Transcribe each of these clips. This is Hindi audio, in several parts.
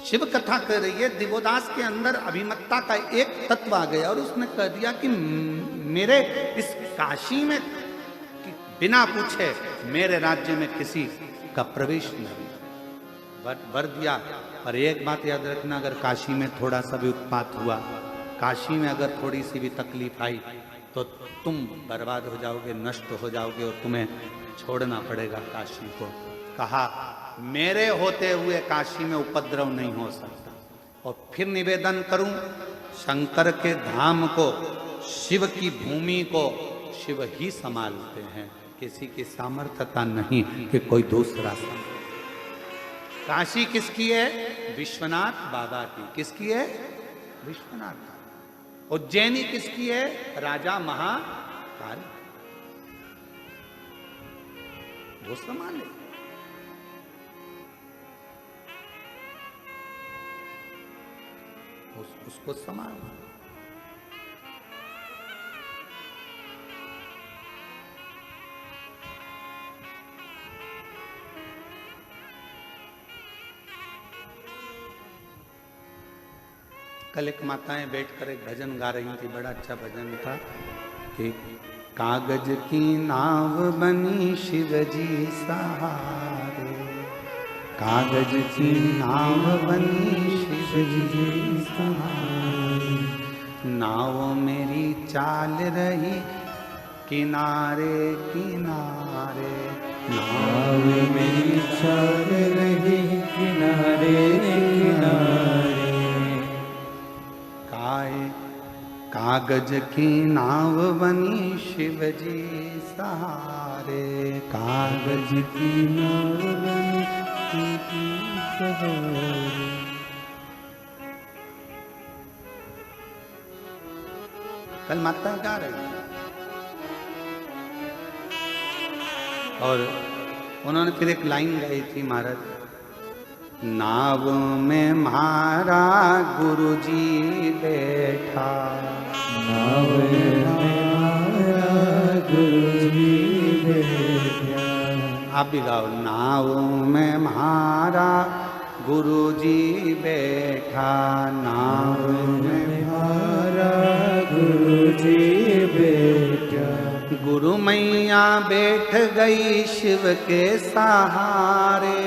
शिव कथा कर रही है, दिवोदास के अंदर अभिमत्ता का एक तत्व आ गया और उसने कह दिया कि मेरे इस काशी में बिना पूछे मेरे राज्य में किसी का प्रवेश नहीं। वर दिया। पर एक बात याद रखना, अगर काशी में थोड़ा सा भी उत्पात हुआ, काशी में अगर थोड़ी सी भी तकलीफ आई तो तुम बर्बाद हो जाओगे, नष्ट हो जाओगे और तुम्हें छोड़ना पड़ेगा काशी को। कहा मेरे होते हुए काशी में उपद्रव नहीं हो सकता। और फिर निवेदन करूं, शंकर के धाम को, शिव की भूमि को शिव ही संभालते हैं, किसी की सामर्थ्यता नहीं कि कोई दूसरा संभाले। काशी किसकी है? विश्वनाथ बाबा की। किसकी है? विश्वनाथ। उज्जैनी किसकी है? राजा महाकाल। वो संभाले। उसको संभालो। कल एक माताएं बैठकर एक भजन गा रही थी, बड़ा अच्छा भजन था कि कागज की नाव बनी शिव जी सहारे, कागज की नाव बनी शिव जी सहारे, नाव मेरी चाल रही किनारे किनारे, नाव मेरी चाल रही किनारे किनारे, कागज की नाव बनी शिव जी सहारे, कागज की नाव बनी शिव जी सहारे। कल माता गा रही और उन्होंने फिर एक लाइन गाई थी महाराज, नाव में म्हारा गुरुजी बैठा, नाव में म्हारा गुरुजी बैठा। आप भी गाओ, नाव में म्हारा गुरुजी बैठा, नाव में म्हारा गुरुजी बैठा, गुरु मैया बैठ गई शिव के सहारे,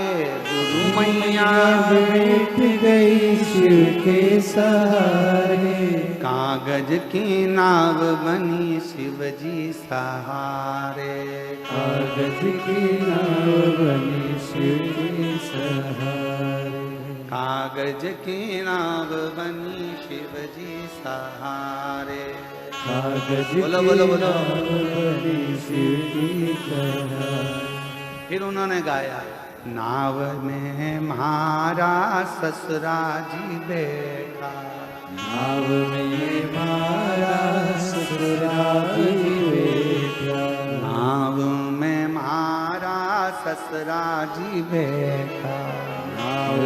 गुरु मैया बैठ गई शिव के सहारे, कागज की नाव बनी शिव जी सहारे, कागज की नाव बनी शिव जी सहारे, कागज की नाव बनी शिव जी सहारे, कागज बोलो बोलो बोलो। बनी शिव जी सहारे। फिर उन्होंने गाया, नाव में म्हारा ससुरा जी बैठा, नाव में म्हारा ससुरा जी बैठा, नाव में म्हारा ससुरा जी बैठा, नाव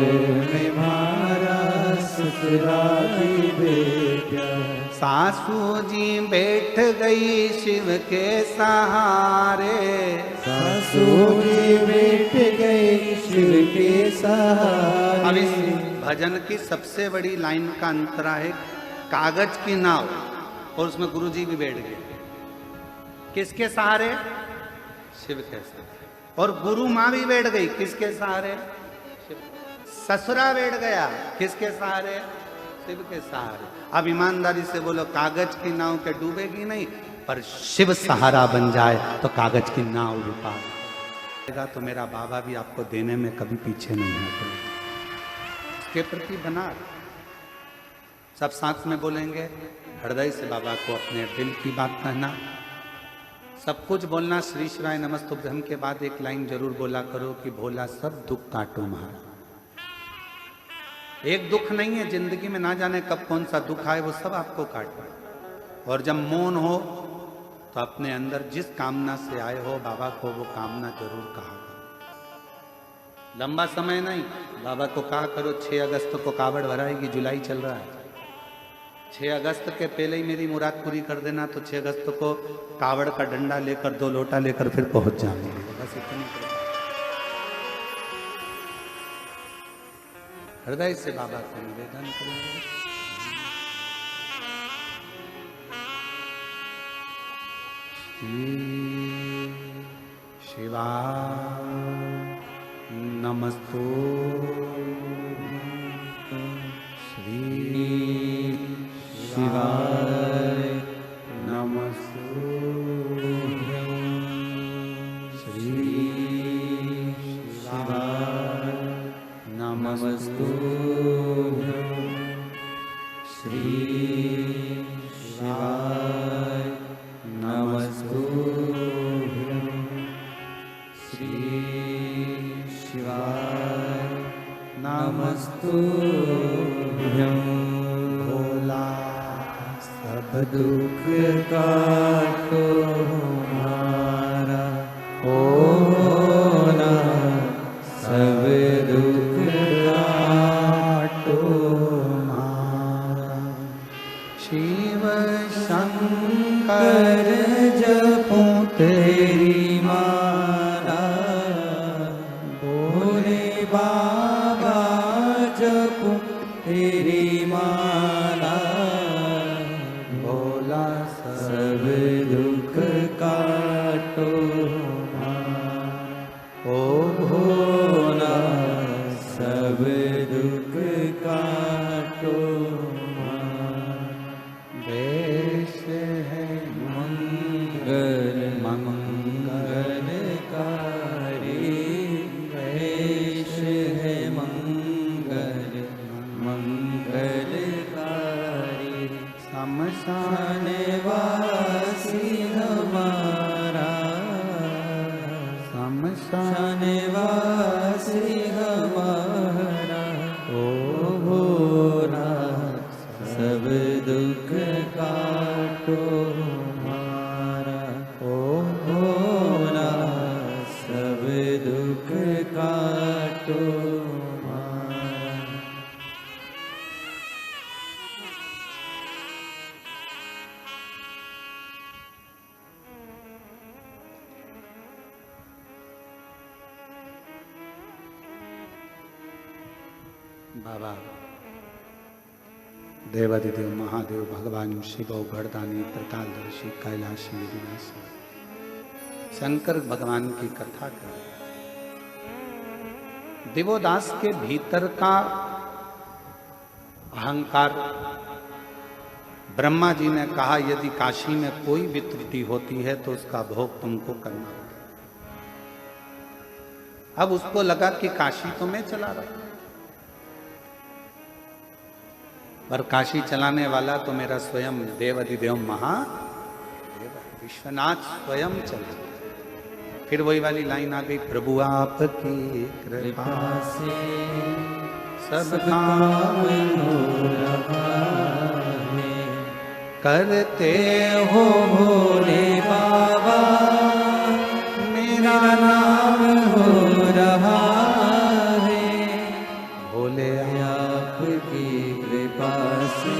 में म्हारा ससुरा जी बैठा, सासू जी बैठ गई शिव के सहारे, सासू जी बैठ गई शिव के सहारे। अब इस भजन की सबसे बड़ी लाइन का अंतरा है, कागज की नाव और उसमें गुरुजी भी बैठ गए। किसके सहारे? शिव के सहारे। और गुरु माँ भी बैठ गई, किसके सहारे? ससुरा बैठ गया, किसके सहारे? शिव के सहारे। अब ईमानदारी से बोलो, कागज की नाव के डूबेगी नहीं, पर शिव सहारा बन जाए तो कागज की नाव भी पार लगेगा। तो मेरा बाबा भी आपको देने में कभी पीछे नहीं हटे। इसके प्रति बना, सब साथ में बोलेंगे, हृदय से बाबा को अपने दिल की बात कहना, सब कुछ बोलना। श्री शिवाय नमस्तुभ्यम के बाद एक लाइन जरूर बोला करो कि भोला सब दुख काटो महाराज। एक दुख नहीं है जिंदगी में, ना जाने कब कौन सा दुख आए, वो सब आपको काटो। और जब मौन हो तो अपने अंदर जिस कामना से आए हो बाबा को वो कामना जरूर कहा करो। लंबा समय नहीं, बाबा को कहा करो 6 अगस्त को कावड़ भराएगी, जुलाई चल रहा है, 6 अगस्त के पहले ही मेरी मुराद पूरी कर देना, तो 6 अगस्त को कावड़ का डंडा लेकर 2 लोटा लेकर फिर पहुंच जाएंगे। बस इतनी हृदय से बाबा को निवेदन करेंगे। शिवा नमस्तो श्री शिवाय नमस्तुभ्यं श्री शिवाय नमस्तुभ्यं श्री शिवाय नमस्तुभ्यं श्री शिवाय नमस्तुभ्यं भोला सब दुख काटो हमारा, भोला सब दुख काटो हमारा। शिव शंकर जपो तेरी माला, भोले बाबा जपो तेरी माला, भोला सब दुख काटो हमारा। ओ भोला सब दुख काटो हमारा। देश है मंगल मंगलकारी, देश है मंगल मंगलकारी। शमशान वासी हमारा, शमशान वासी हमारा। ओ भोला सब दुख काटो हमारा, ओ भोला सब दुख काटो हमारा। बाबा देवादिदेव महादेव भगवान शिव गढ़दानी त्रिकालदर्शी कैलाशी विनाशी शंकर भगवान की कथा कर। दिवोदास के भीतर का अहंकार, ब्रह्मा जी ने कहा यदि काशी में कोई भी त्रुटि होती है तो उसका भोग तुमको करना। अब उसको लगा कि काशी तो मैं चला रहा, पर काशी चलाने वाला तो मेरा स्वयं देवादिदेव महादेव विश्वनाथ स्वयं चला। फिर वही वाली लाइन आ गई, प्रभु आपकी कृपा से सब काम हो रहा है, करते हो भोले बाबा मेरा नाम हो रहा है। भोले आपकी कृपा से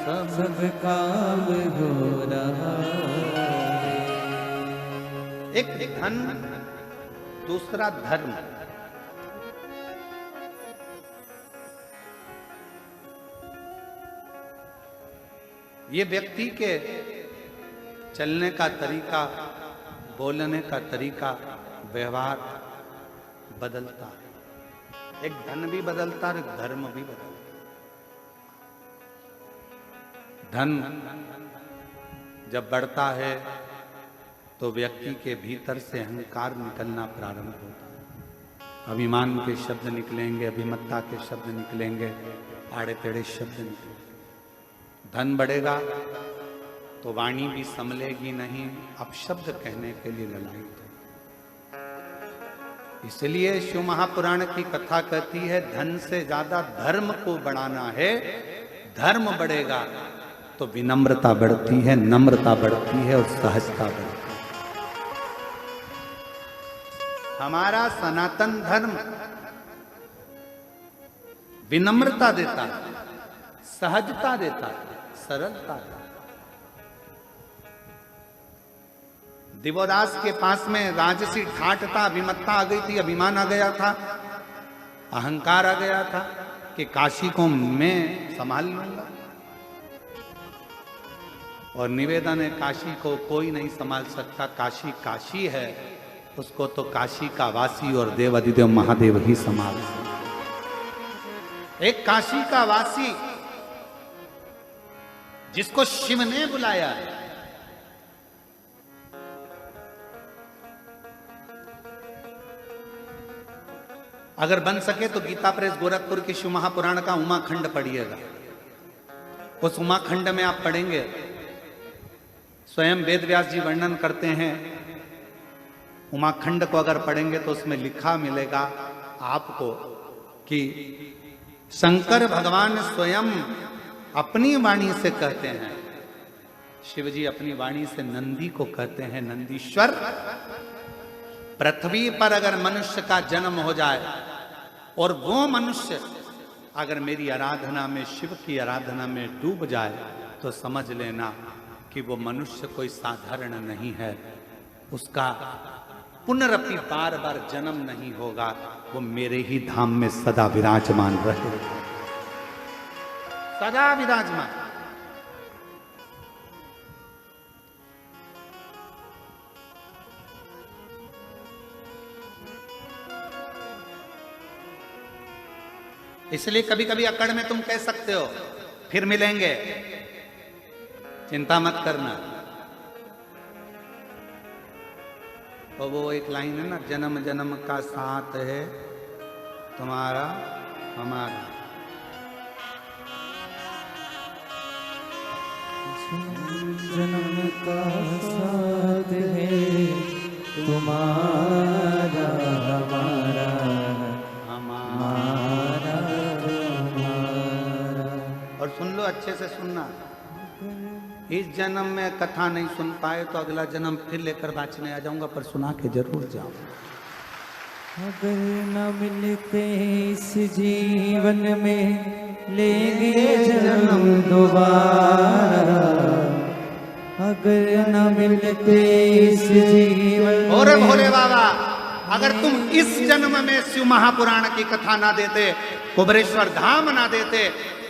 सब काम हो रहा है। एक धन, दूसरा धर्म। ये व्यक्ति के चलने का तरीका, बोलने का तरीका, व्यवहार बदलता है। एक धन भी बदलता है, एक धर्म भी बदलता है। धन जब बढ़ता है तो व्यक्ति के भीतर से अहंकार निकलना प्रारंभ होता है। अभिमान के शब्द निकलेंगे, अभिमत्ता के शब्द निकलेंगे, आड़े टेढ़े शब्द निकलेंगे। धन बढ़ेगा तो वाणी भी संभलेगी नहीं, अपशब्द कहने के लिए ललायित है। इसलिए शिव महापुराण की कथा कहती है धन से ज्यादा धर्म को बढ़ाना है। धर्म बढ़ेगा तो विनम्रता बढ़ती है, नम्रता बढ़ती है और सहजता बढ़ती है। हमारा सनातन धर्म विनम्रता देता है, सहजता देता है, सरलता देता है। दिवोदास के पास में राजसी ठाठ था, अभिमत्ता आ गई थी, अभिमान आ गया था। अहंकार आ गया था कि काशी को मैं संभाल लूंगा। और निवेदन है, काशी को कोई नहीं संभाल सकता। काशी काशी है, उसको तो काशी का वासी और देवाधिदेव महादेव ही संभाल सकते। एक काशी का वासी जिसको शिव ने बुलाया है, अगर बन सके तो गीता प्रेस गोरखपुर के शिव महापुराण का उमाखंड पढ़िएगा। उस उमाखंड में आप पढ़ेंगे, स्वयं वेद व्यास जी वर्णन करते हैं। उमाखंड को अगर पढ़ेंगे तो उसमें लिखा मिलेगा आपको कि शंकर भगवान स्वयं अपनी वाणी से कहते हैं, शिव जी अपनी वाणी से नंदी को कहते हैं, नंदीश्वर, पृथ्वी पर अगर मनुष्य का जन्म हो जाए और वो मनुष्य अगर मेरी आराधना में, शिव की आराधना में डूब जाए, तो समझ लेना कि वो मनुष्य कोई साधारण नहीं है। उसका पुनरपि बार बार जन्म नहीं होगा, वो मेरे ही धाम में सदा विराजमान रहे, सदा विराजमान। इसलिए कभी कभी अकड़ में तुम कह सकते हो फिर मिलेंगे, चिंता मत करना। और वो एक लाइन है ना, जन्म जन्म का साथ है तुम्हारा हमारा। जन्म का साथ है तुम्हारा हमारा, हमारा तुम्हारा। और सुन लो, अच्छे से सुनना, इस जन्म में कथा नहीं सुन पाए तो अगला जन्म फिर लेकर बाँचने आ जाऊंगा, पर सुना के जरूर जाऊं। अगर न मिलते इस जीवन में लेंगे जन्म दोबारा, अगर न मिलते इस जीवन। और भोले बाबा, अगर तुम इस जन्म में शिव महापुराण की कथा ना देते, कुबरेश्वर धाम ना देते,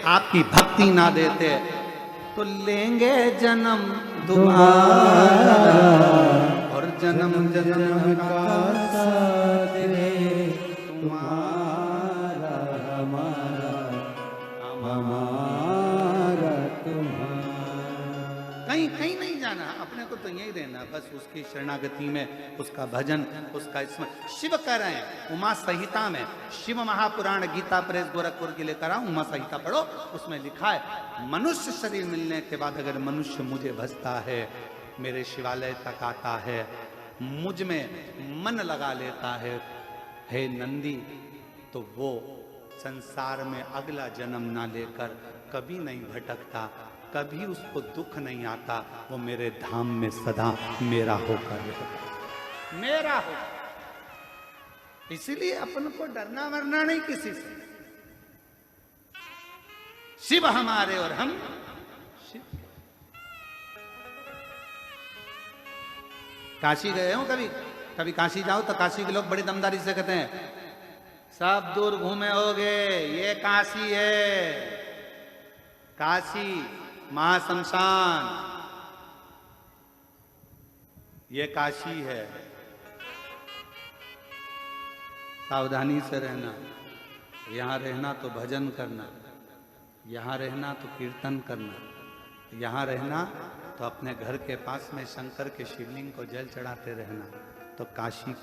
आपकी भक्ति ना देते, तो लेंगे जन्म दोबारा। और जन्म जन्म का साथ है तुम्हारा हमारा, हमारा तुम्हारा। कहीं कहीं नहीं जाना, अपने को तो यही रहना, बस उसकी शरणागति में, उसका भजन, उसका स्मरण। शिव कह रहे हैं उमा संहिता में, शिव महापुराण गीता प्रेस गोरखपुर के लेकर आओ, उमा संहिता पढ़ो, उसमें लिखा है मनुष्य शरीर मिलने के बाद अगर मनुष्य मुझे भजता है, मेरे शिवालय तक आता है, मुझ में मन लगा लेता है, हे नंदी, तो वो संसार में अगला जन्म ना लेकर कभी नहीं भटकता, कभी उसको दुख नहीं आता, वो मेरे धाम में सदा मेरा होकर रहेगा, मेरा हो। इसीलिए अपन को डरना मरना नहीं किसी से। शिव हमारे और हम शिव। काशी गए हो कभी? कभी काशी जाओ तो काशी के लोग बड़ी दमदारी से कहते हैं, सब दूर घूमे होगे, ये काशी है, काशी महाशमशान, ये काशी है। सावधानी से रहना, यहाँ रहना तो भजन करना, यहाँ रहना तो कीर्तन करना, यहाँ रहना तो अपने घर के पास में शंकर के शिवलिंग को जल चढ़ाते रहना, तो काशी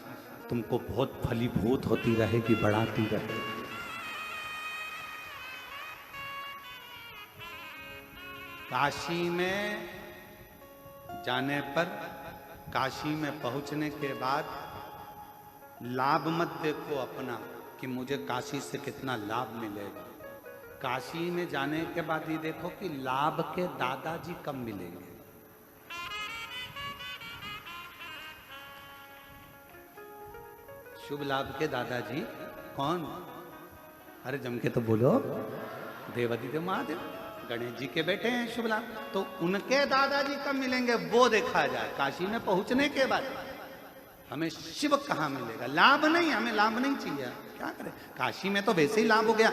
तुमको बहुत फलीभूत होती रहेगी, बढ़ाती रहेगी। काशी में जाने पर, काशी में पहुंचने के बाद लाभ मत देखो अपना कि मुझे काशी से कितना लाभ मिलेगा। काशी में जाने के बाद ये देखो कि लाभ के दादाजी कब मिलेंगे। शुभ लाभ के दादाजी कौन? अरे जम के तो बोलो, देवाधिदेव महादेव, गणेश जी के बेटे हैं शुभ लाभ, तो उनके दादाजी कब मिलेंगे वो देखा जाए। काशी में पहुंचने के बाद हमें शिव कहाँ मिलेगा, लाभ नहीं, हमें लाभ नहीं चाहिए। क्या करें। काशी में तो वैसे ही लाभ हो गया,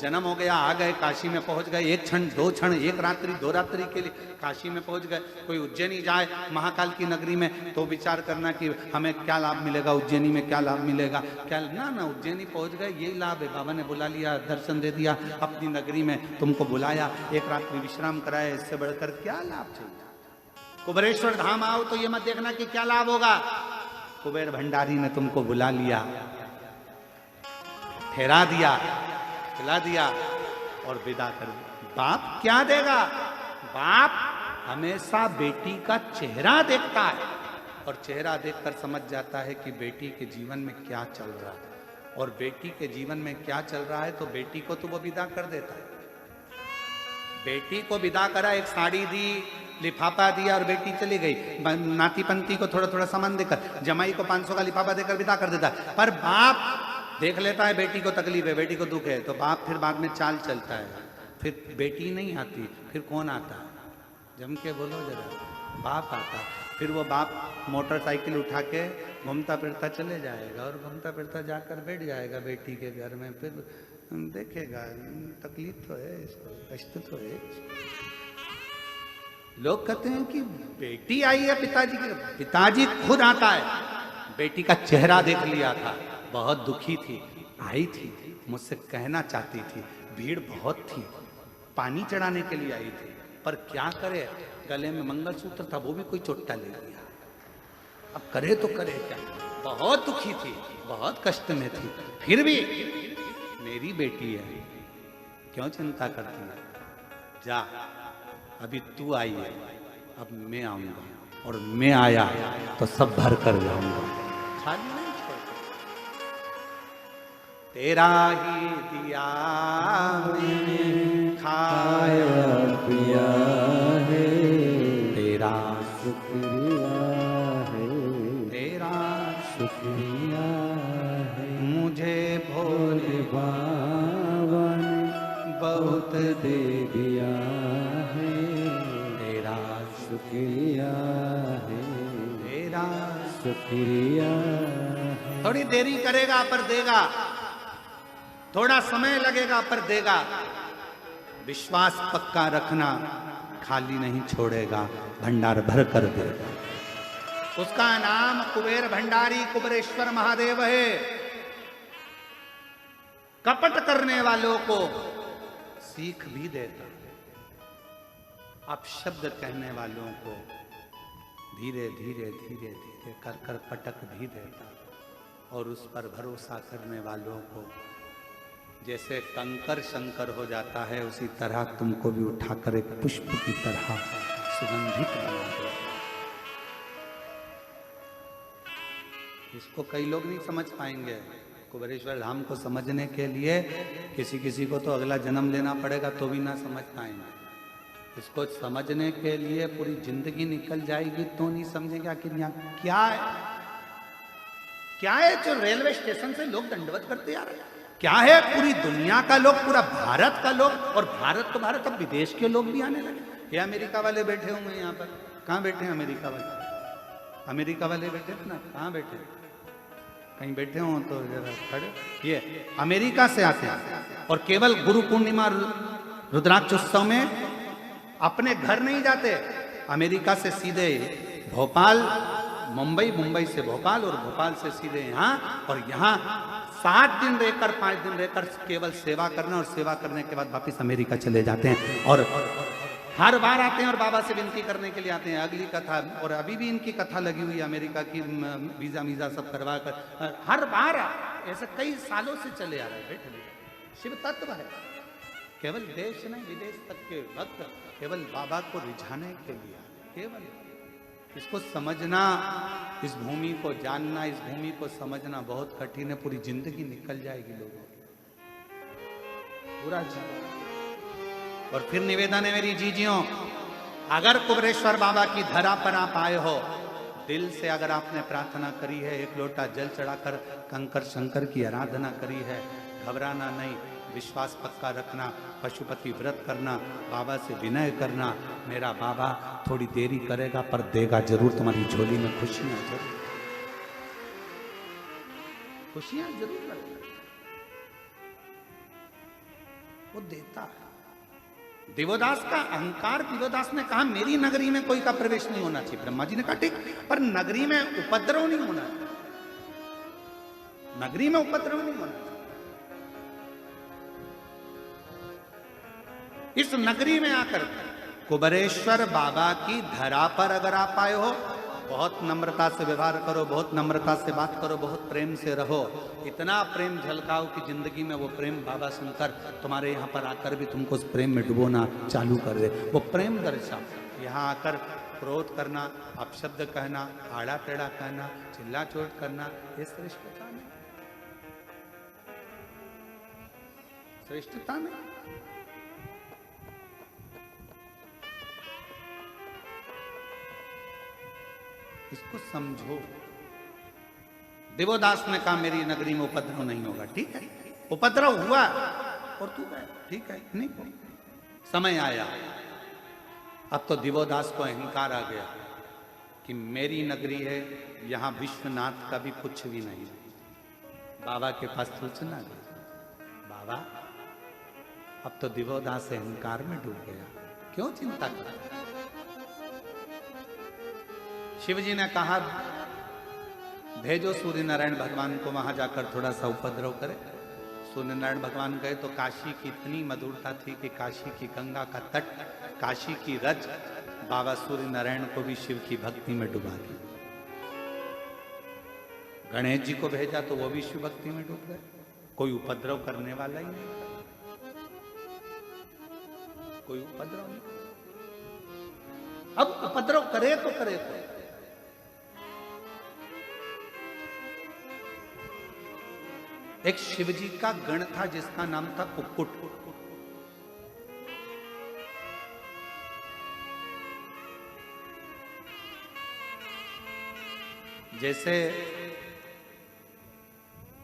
जन्म हो गया, आ गए, काशी में पहुंच गए, एक क्षण, दो क्षण, एक रात्रि, दो रात्रि के लिए काशी में पहुंच गए। कोई उज्जैनी जाए महाकाल की नगरी में तो विचार करना कि हमें क्या लाभ मिलेगा, उज्जैनी में क्या लाभ मिलेगा, क्या ना उज्जैनी पहुंच गए, यही लाभ है। बाबा ने बुला लिया, दर्शन दे दिया, अपनी नगरी में तुमको बुलाया, एक रात्रि विश्राम कराया, इससे बढ़कर क्या लाभ चाहिए। कुबेरेश्वर धाम आओ तो ये मत देखना कि क्या लाभ होगा। कुबेर भंडारी ने तुमको बुला लिया, ठहरा दिया, खिला दिया और विदा कर दिया। बाप क्या देगा? बाप हमेशा बेटी का चेहरा देखता है और चेहरा देखकर समझ जाता है कि बेटी के जीवन में क्या चल रहा है, और बेटी के जीवन में क्या चल रहा है तो बेटी को तो वो विदा कर देता है। बेटी को विदा करा, एक साड़ी दी, लिफाफा दिया और बेटी चली गई। नाती पंती को थोड़ा थोड़ा सामान देकर, जमाई को 500 का लिफाफा देकर विदा कर देता है। पर बाप देख लेता है बेटी को तकलीफ है, बेटी को दुख है, तो बाप फिर बाद में चाल चलता है। फिर बेटी नहीं आती, फिर कौन आता है? जम के बोलो जरा, बाप आता। फिर वो बाप मोटरसाइकिल उठा के घूमता फिरता चले जाएगा और घूमता फिरता जाकर बैठ जाएगा बेटी के घर में। फिर देखेगा तकलीफ तो है इसको, कष्ट तो है। लोग कहते हैं कि बेटी आई है पिताजी के, पिताजी खुद आता है। बेटी का चेहरा देख लिया था, बहुत दुखी थी, आई थी, मुझसे कहना चाहती थी, भीड़ बहुत थी, पानी चढ़ाने के लिए आई थी, पर क्या करे, गले में मंगलसूत्र था, वो भी कोई चोट्टा ले लिया। अब करे तो करे क्या, बहुत दुखी थी, बहुत कष्ट में थी, फिर भी मेरी बेटी है, क्यों चिंता करती है? जा, अभी तू आई है, अब मैं आऊंगा, और मैं आया तो सब भर कर जाऊंगा, खाली नहीं छोड़ता। तेरा ही दिया मैंने खाया पिया है, तेरा शुक्रिया है, तेरा शुक्रिया है। मुझे भोले बाबा ने बहुत दे दिया है, तेरा शुक्रिया है, तेरा। शुक्रिया है। थोड़ी देरी करेगा पर देगा, थोड़ा समय लगेगा पर देगा। विश्वास पक्का रखना, खाली नहीं छोड़ेगा, भंडार भर कर देगा। उसका नाम कुबेर भंडारी कुबेरेश्वर महादेव है। कपट करने वालों को सीख भी देता, अपशब्द कहने वालों को धीरे धीरे धीरे धीरे कर कर पटक भी देता, और उस पर भरोसा करने वालों को जैसे कंकर शंकर हो जाता है, उसी तरह तुमको भी उठाकर एक पुष्प की तरह सुगंधित बना देता। इसको कई लोग नहीं समझ पाएंगे। कुबेरेश्वर धाम को समझने के लिए किसी किसी को तो अगला जन्म लेना पड़ेगा तो भी ना समझ पाएंगे। इसको समझने के लिए पूरी जिंदगी निकल जाएगी तो नहीं समझेंगे आखिर यहाँ क्या है। क्या है जो रेलवे स्टेशन से लोग दंडवत करते आ रहे हैं? क्या है पूरी दुनिया का लोग, पूरा भारत का लोग, और भारत तो भारत, अब विदेश के लोग भी आने लगे। ये अमेरिका वाले बैठे होंगे यहाँ पर, कहाँ बैठे हैं अमेरिका वाले? अमेरिका वाले बैठे थे ना, कहाँ बैठे? कहीं बैठे हो तो जरा खड़े। ये अमेरिका से आते हैं और केवल गुरु पूर्णिमा रुद्राक्ष उत्सव में अपने घर नहीं जाते, अमेरिका से सीधे भोपाल, मुंबई, मुंबई से भोपाल, और भोपाल से सीधे यहाँ, और यहाँ 7 दिन रहकर 5 दिन रहकर केवल सेवा करना, और सेवा करने के बाद वापिस अमेरिका चले जाते हैं। और हर बार आते हैं और बाबा से विनती करने के लिए आते हैं। अगली कथा, और अभी भी इनकी कथा लगी हुई है अमेरिका की, वीजा वीजा सब करवा कर हर बार ऐसे कई सालों से चले आ रहे हैं। बैठे शिव तत्व है, केवल देश नहीं विदेश तक के भक्त केवल बाबा को रिझाने के लिए, केवल इसको समझना, इस भूमि को जानना, इस भूमि को समझना बहुत कठिन है। पूरी जिंदगी निकल जाएगी लोगों की, पूरा जीवन। और फिर निवेदन है मेरी जीजियों, अगर कुबेरेश्वर बाबा की धरा पर आप आए हो, दिल से अगर आपने प्रार्थना करी है, एक लोटा जल चढ़ाकर कंकर शंकर की आराधना करी है, घबराना नहीं, विश्वास पक्का रखना, पशुपति व्रत करना, बाबा से विनय करना। मेरा बाबा थोड़ी देरी करेगा पर देगा जरूर, तुम्हारी झोली में खुशियां जरूर, खुशियां जरूर रखेगा। वो देता है। दिवोदास का अहंकार, दिवोदास ने कहा मेरी नगरी में कोई का प्रवेश नहीं होना चाहिए। ब्रह्मा जी ने कहा ठीक, पर नगरी में उपद्रव नहीं होना चाहिए, नगरी में उपद्रव नहीं होना चाहिए। इस नगरी में आकर कुबेरेश्वर बाबा की धरा पर अगर आप आए हो, बहुत नम्रता से व्यवहार करो, बहुत नम्रता से बात करो, बहुत प्रेम से रहो, इतना प्रेम झलकाओ कि जिंदगी में वो प्रेम बाबा शंकर तुम्हारे यहाँ पर आकर भी तुमको उस प्रेम में डुबोना चालू कर दे। वो प्रेम दर्शाओ। यहाँ आकर क्रोध करना, अपशब्द कहना, आड़ा टेढ़ा कहना, चिल्ला चोट करना, ये श्रेष्ठता नहीं, श्रेष्ठता नहीं। इसको समझो। दिवोदास ने कहा मेरी नगरी में उपद्रव नहीं होगा। ठीक है, उपद्रव हुआ और तू गया, ठीक है, नहीं समय आया। अब तो दिवोदास को अहंकार आ गया कि मेरी नगरी है, यहां विश्वनाथ का भी कुछ भी नहीं। बाबा के पास सूचना गई, बाबा अब तो दिवोदास अहंकार में डूब गया, क्यों चिंता कर। शिवजी ने कहा भेजो सूर्य नारायण भगवान को वहां जाकर थोड़ा सा उपद्रव करे। सूर्य नारायण भगवान गए तो काशी की इतनी मधुरता थी कि काशी की गंगा का तट, काशी की रज बाबा सूर्य नारायण को भी शिव की भक्ति में डुबा दी। गणेश जी को भेजा तो वो भी शिव भक्ति में डूब गए। कोई उपद्रव करने वाला ही नहीं, कोई उपद्रव नहीं। अब उपद्रव करे तो करे तो एक शिवजी का गण था जिसका नाम था कुक्कुट। जैसे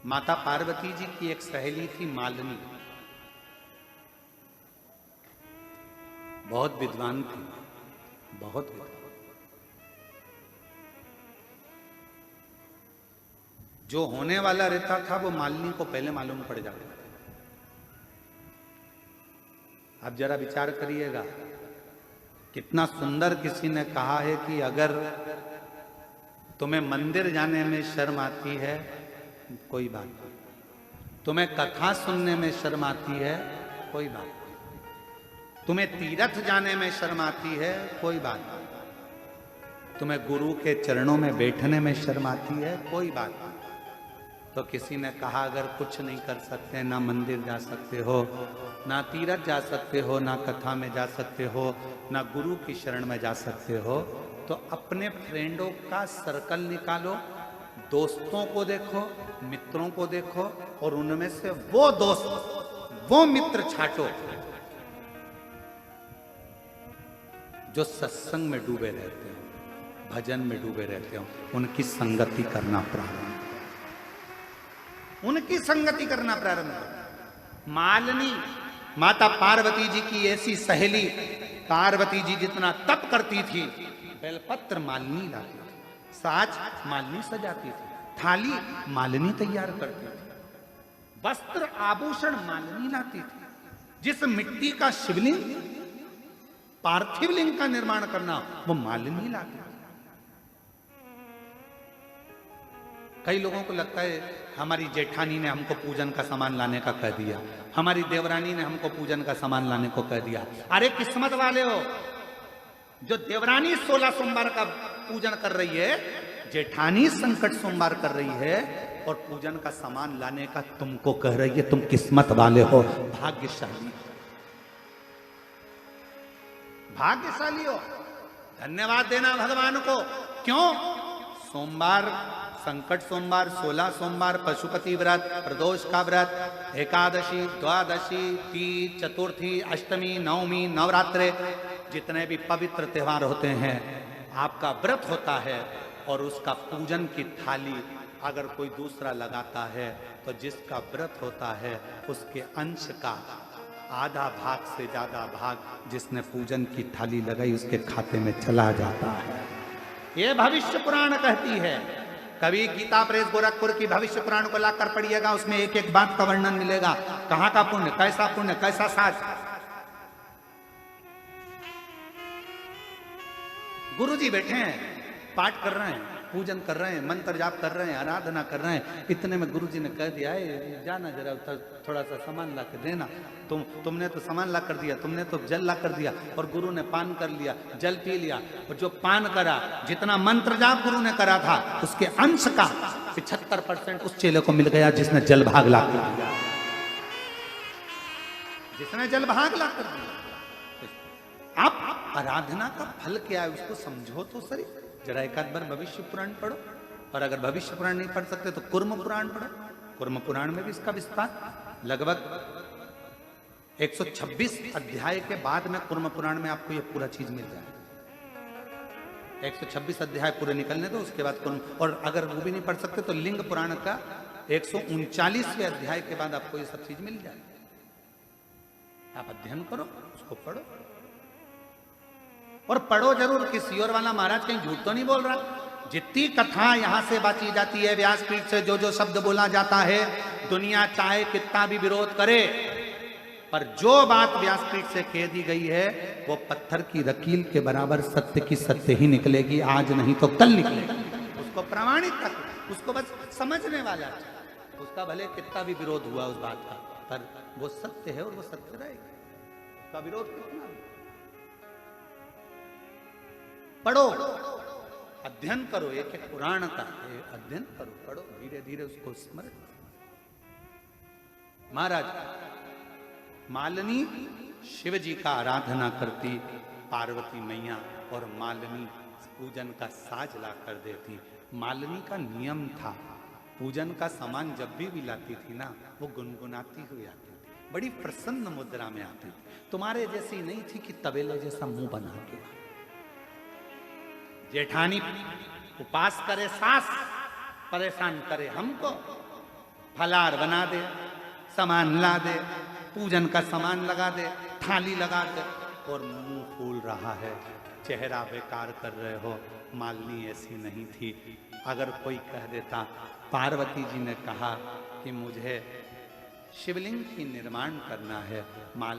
माता पार्वती जी की एक सहेली थी मालिनी, बहुत विद्वान थी, बहुत विद्वान। जो होने वाला रहता था वो मालिनी को पहले मालूम पड़ जाता था। आप जरा विचार करिएगा, कितना सुंदर किसी ने कहा है कि अगर तुम्हें मंदिर जाने में शर्म आती है कोई बात नहीं, तुम्हें कथा सुनने में शर्म आती है कोई बात नहीं, तुम्हें तीर्थ जाने में शर्म आती है कोई बात नहीं, तुम्हें गुरु के चरणों में बैठने में शर्म आती है कोई बात नहीं। तो किसी ने कहा अगर कुछ नहीं कर सकते, ना मंदिर जा सकते हो, ना तीर्थ जा सकते हो, ना कथा में जा सकते हो, ना गुरु की शरण में जा सकते हो, तो अपने फ्रेंडों का सर्कल निकालो, दोस्तों को देखो, मित्रों को देखो और उनमें से वो दोस्त, वो मित्र छांटो जो सत्संग में डूबे रहते हो, भजन में डूबे रहते हो। उनकी संगति करना प्रारंभ, उनकी संगति करना प्रारंभ करो। मालिनी माता पार्वती जी की ऐसी सहेली, पार्वती जी जितना तप करती थी, बेलपत्र मालिनी लाती थी, साज मालिनी सजाती थी, थाली मालिनी तैयार करती थी, वस्त्र आभूषण मालिनी लाती थी। जिस मिट्टी का शिवलिंग, पार्थिव लिंग का निर्माण करना, वो मालिनी लाती थी। कई लोगों को लगता है हमारी जेठानी ने हमको पूजन का सामान लाने का कह दिया, हमारी देवरानी ने हमको पूजन का सामान लाने को कह दिया। अरे किस्मत वाले हो, जो देवरानी 16 सोमवार का पूजन कर रही है, जेठानी संकट सोमवार कर रही है और पूजन का सामान लाने का तुमको कह रही है। तुम किस्मत वाले हो, भाग्यशाली, भाग्यशाली हो। धन्यवाद देना भगवान को। क्यों? सोमवार, संकट सोमवार, 16 सोमवार, पशुपति व्रत, प्रदोष का व्रत, एकादशी, द्वादशी, तीज, चतुर्थी, अष्टमी, नवमी, नवरात्रे, जितने भी पवित्र त्योहार होते हैं, आपका व्रत होता है और उसका पूजन की थाली अगर कोई दूसरा लगाता है तो जिसका व्रत होता है उसके अंश का आधा भाग से ज्यादा भाग जिसने पूजन की थाली लगाई उसके खाते में चला जाता है। ये भविष्य पुराण कहती है। कभी गीता प्रेस गोरखपुर की भविष्य पुराण को लाकर पढ़िएगा, उसमें एक एक बात का वर्णन मिलेगा। कहां का पुण्य, कैसा साज। गुरुजी बैठे हैं, पाठ कर रहे हैं, पूजन कर रहे हैं, मंत्र जाप कर रहे हैं, आराधना कर रहे हैं। इतने में गुरुजी ने कह दिया है जाना जरा थोड़ा सा सामान ला कर देना। तुमने तो सामान ला कर दिया, तुमने तो जल ला कर दिया, और गुरु ने पान कर लिया, जल पी लिया। और जो पान करा, जितना मंत्र जाप गुरु ने करा था उसके अंश का 75% उस चेले को मिल गया जिसने जल भाग ला कर दिया, जिसने जल भाग ला कर दिया। आप आराधना का फल क्या है उसको समझो तो सही। जरा एक आध बार भविष्य पुराण पढ़ो, और अगर भविष्य पुराण नहीं पढ़ सकते तो कुर्म पुराण पढ़ो। कुर्म पुराण में भी इसका विस्तार लगभग 126 अध्याय के बाद में कुर्म पुराण में आपको ये पूरा चीज मिल जाएगा। 126 अध्याय पूरे निकलने दो, उसके बाद कुर्म। और अगर वो भी नहीं पढ़ सकते तो लिंग पुराण का 139वें अध्याय के बाद आपको ये सब चीज मिल जाएगी। आप अध्ययन करो, उसको पढ़ो, और पढ़ो जरूर। किसी और वाला महाराज कहीं झूठ तो नहीं बोल रहा। जितनी कथा यहां से बांटी जाती है व्यासपीठ से, जो जो शब्द बोला जाता है, दुनिया चाहे कितना भी विरोध करे, पर जो बात व्यासपीठ से कह दी गई है वो पत्थर की लकीर के बराबर सत्य की सत्य ही निकलेगी, आज नहीं तो कल निकलेगी। उसको प्रमाणित तक, उसको बस समझने वाला, उसका भले कितना भी विरोध हुआ उस बात का, पर वो सत्य है और वो सत्य रहेगा। उसका विरोध कितना भी। पढ़ो, अध्ययन करो, एक एक पुराण का अध्ययन करो, पढ़ो, धीरे धीरे उसको स्मरण। महाराज मालिनी शिव जी का आराधना करती, पार्वती मैया, और मालिनी पूजन का साज ला कर देती। मालिनी का नियम था, पूजन का सामान जब भी लाती थी ना, वो गुनगुनाती हुई आती थी, बड़ी प्रसन्न मुद्रा में आती थी। तुम्हारे जैसी नहीं थी कि तबेले जैसा मुंह बना के। जेठानी उपास करे सास, परेशान करे हमको, फलार बना दे, सामान ला दे, पूजन का सामान लगा दे, थाली लगा दे, और मुंह फूल रहा है, चेहरा बेकार कर रहे हो। मालिनी ऐसी नहीं थी। अगर कोई कह देता, पार्वती जी ने कहा कि मुझे शिवलिंग की निर्माण करना है,